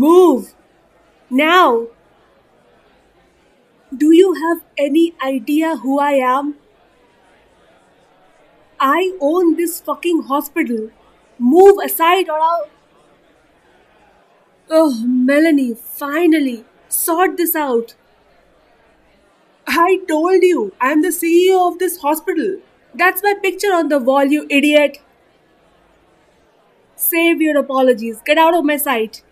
Move! Now! Do you have any idea who I am? I own this fucking hospital. Move aside or I'll. Oh, Melanie, finally! Sort this out! I told you, I'm the CEO of this hospital. That's my picture on the wall, you idiot! Save your apologies. Get out of my sight.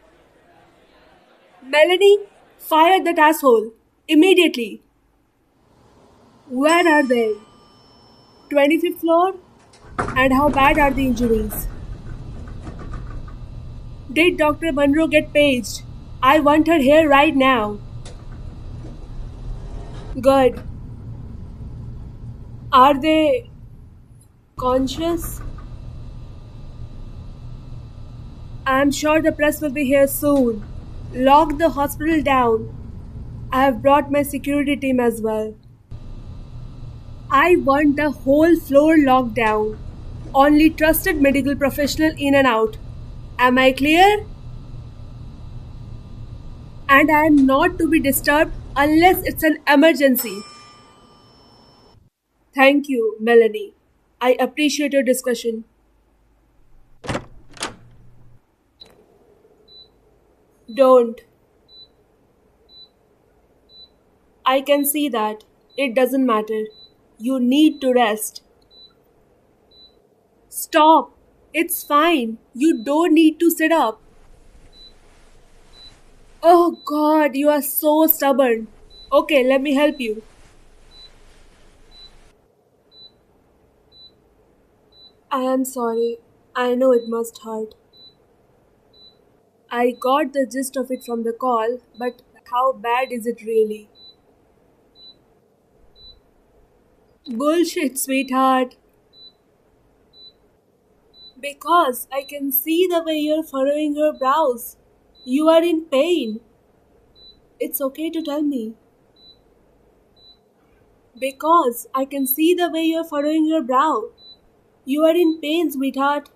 Melanie, fire that asshole. Immediately. Where are they? 25th floor? And how bad are the injuries? Did Dr. Monroe get paged? I want her here right now. Good. Are they conscious? I'm sure the press will be here soon. Lock the hospital down. I have brought my security team as well. I want the whole floor locked down. Only trusted medical professional in and out. Am I clear? And I am not to be disturbed unless it's an emergency. Thank you, Melanie. I appreciate your discussion. Don't. I can see that. It doesn't matter. You need to rest. Stop. It's fine. You don't need to sit up. Oh god, you are so stubborn. Okay, let me help you. I am sorry. I know it must hurt. I got the gist of it from the call, but how bad is it really? Bullshit, sweetheart. Because I can see the way you're furrowing your brows. You are in pain. It's okay to tell me. Because I can see the way you're furrowing your brow. You are in pain, sweetheart.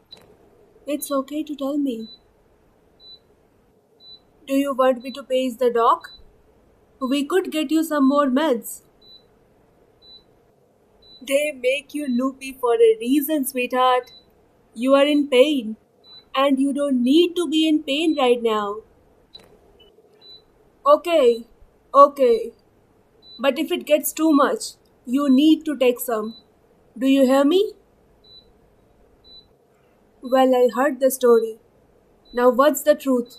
It's okay to tell me. Do you want me to pace the doc? We could get you some more meds. They make you loopy for a reason, sweetheart. You are in pain. And you don't need to be in pain right now. Okay, okay. But if it gets too much, you need to take some. Do you hear me? Well, I heard the story. Now, what's the truth?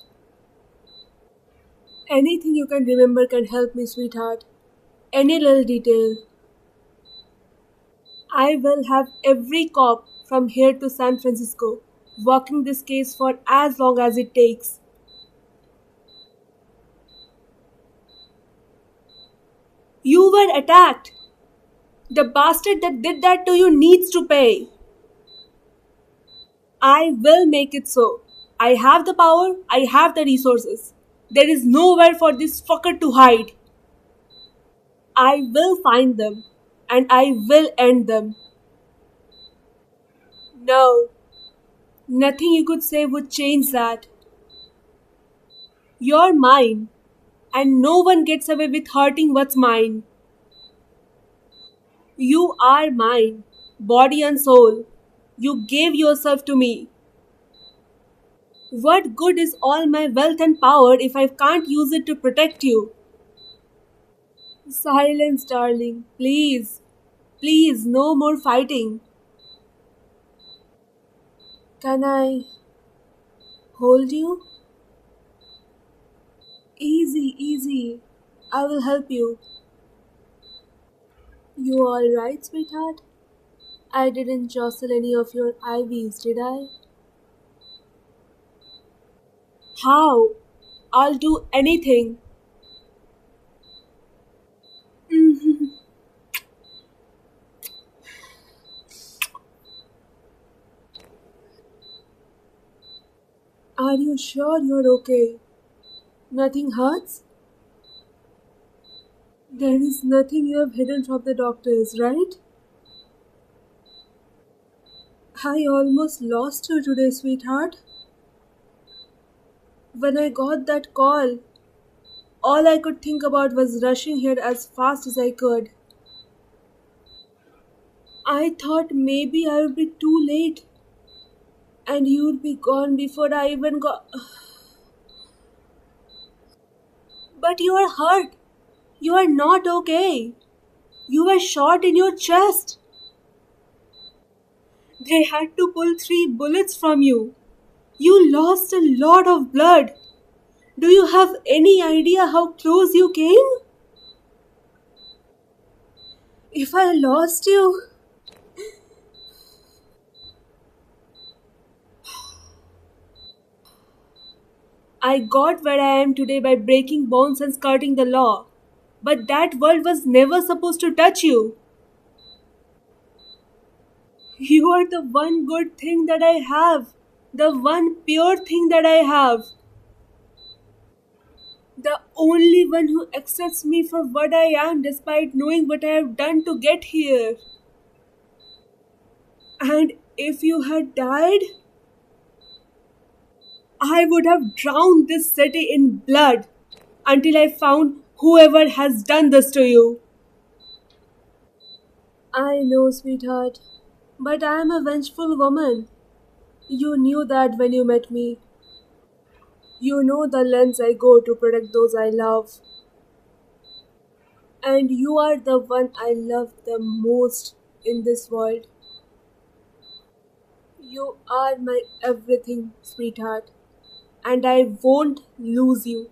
Anything you can remember can help me, sweetheart. Any little detail. I will have every cop from here to San Francisco working this case for as long as it takes. You were attacked. The bastard that did that to you needs to pay. I will make it so. I have the power, I have the resources. There is nowhere for this fucker to hide. I will find them and I will end them. No, nothing you could say would change that. You're mine, and no one gets away with hurting what's mine. You are mine, body and soul. You gave yourself to me. What good is all my wealth and power if I can't use it to protect you? Silence, darling. Please. Please, no more fighting. Can I hold you? Easy, easy. I will help you. You alright, sweetheart? I didn't jostle any of your IVs, did I? How? I'll do anything. Are you sure you're okay? Nothing hurts? There is nothing you have hidden from the doctors, right? I almost lost you today, sweetheart. When I got that call, all I could think about was rushing here as fast as I could. I thought maybe I would be too late and you'd be gone before I even got. But you are hurt. You are not okay. You were shot in your chest. They had to pull 3 bullets from you. You lost a lot of blood. Do you have any idea how close you came? If I lost you, I got where I am today by breaking bones and skirting the law. But that world was never supposed to touch you. You are the one good thing that I have. The one pure thing that I have. The only one who accepts me for what I am despite knowing what I have done to get here. And if you had died, I would have drowned this city in blood until I found whoever has done this to you. I know, sweetheart, but I am a vengeful woman. You knew that when you met me. You know the lengths I go to protect those I love. And you are the one I love the most in this world. You are my everything, sweetheart. And I won't lose you.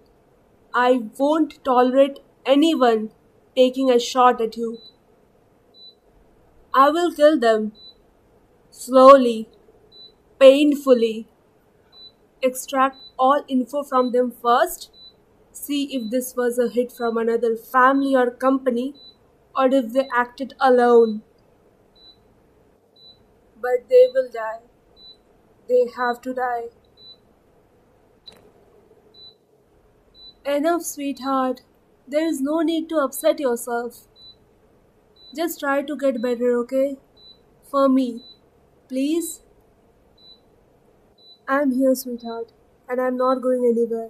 I won't tolerate anyone taking a shot at you. I will kill them. Slowly, painfully. Extract all info from them first. See if this was a hit from another family or company, or if they acted alone. But they will die. They have to die. Enough, sweetheart. There is no need to upset yourself. Just try to get better, okay? For me. Please? I'm here, sweetheart, and I'm not going anywhere.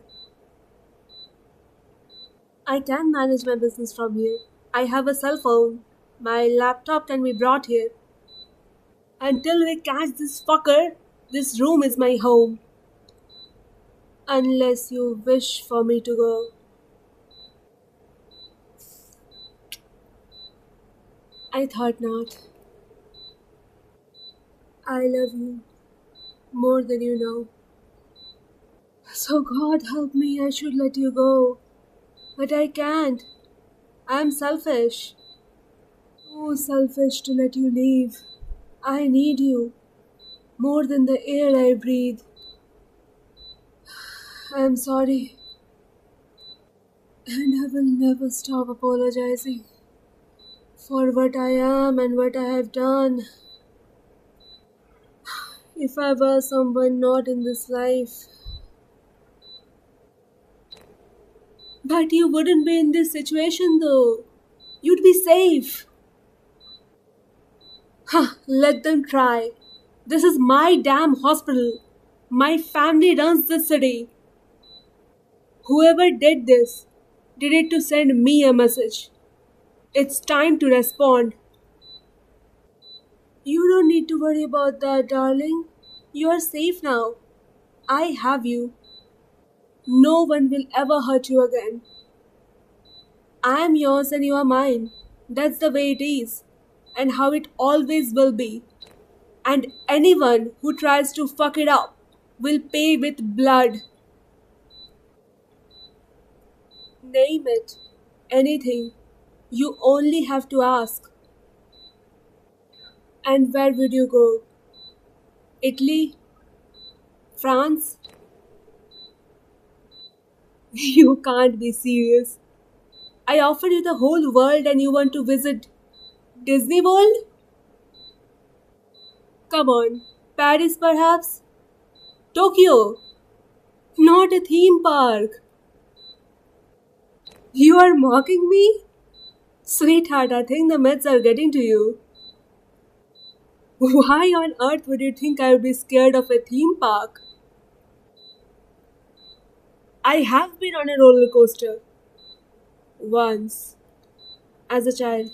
I can manage my business from here. I have a cell phone. My laptop can be brought here. Until we catch this fucker, this room is my home. Unless you wish for me to go. I thought not. I love you more than you know. So God help me, I should let you go. But I can't. I'm selfish. Too selfish to let you leave. I need you more than the air I breathe. I'm sorry. And I will never stop apologizing for what I am and what I have done. If I were someone not in this life. But you wouldn't be in this situation though. You'd be safe. Huh, let them try. This is my damn hospital. My family runs this city. Whoever did this did it to send me a message. It's time to respond. You don't need to worry about that, darling. You are safe now. I have you. No one will ever hurt you again. I am yours and you are mine. That's the way it is, and how it always will be. And anyone who tries to fuck it up will pay with blood. Name it. Anything. You only have to ask. And where would you go? Italy? France? You can't be serious. I offered you the whole world and you want to visit Disney World? Come on. Paris perhaps? Tokyo? Not a theme park. You are mocking me? Sweetheart, I think the meds are getting to you. Why on earth would you think I would be scared of a theme park? I have been on a roller coaster once as a child.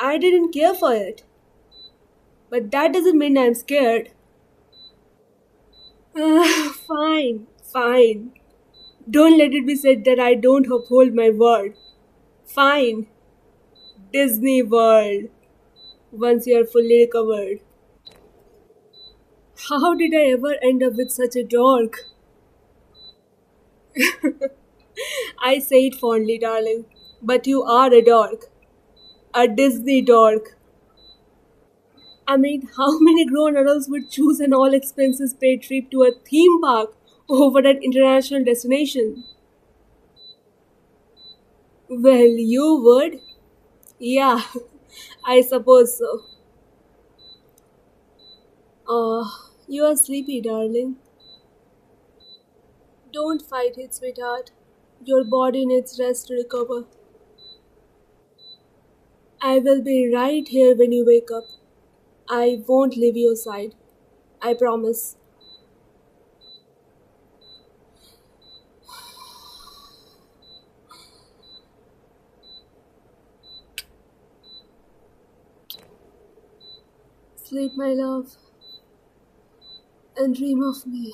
I didn't care for it, but that doesn't mean I'm scared. Fine, fine. Don't let it be said that I don't uphold my word. Fine, Disney World, once you are fully recovered. How did I ever end up with such a dork? I say it fondly, darling, but you are a dork. A Disney dork. I mean, how many grown adults would choose an all expenses paid trip to a theme park over an international destination? Well, you would. Yeah, I suppose so. You are sleepy, darling. Don't fight it, sweetheart. Your body needs rest to recover. I will be right here when you wake up. I won't leave your side. I promise. Sleep, my love, and dream of me.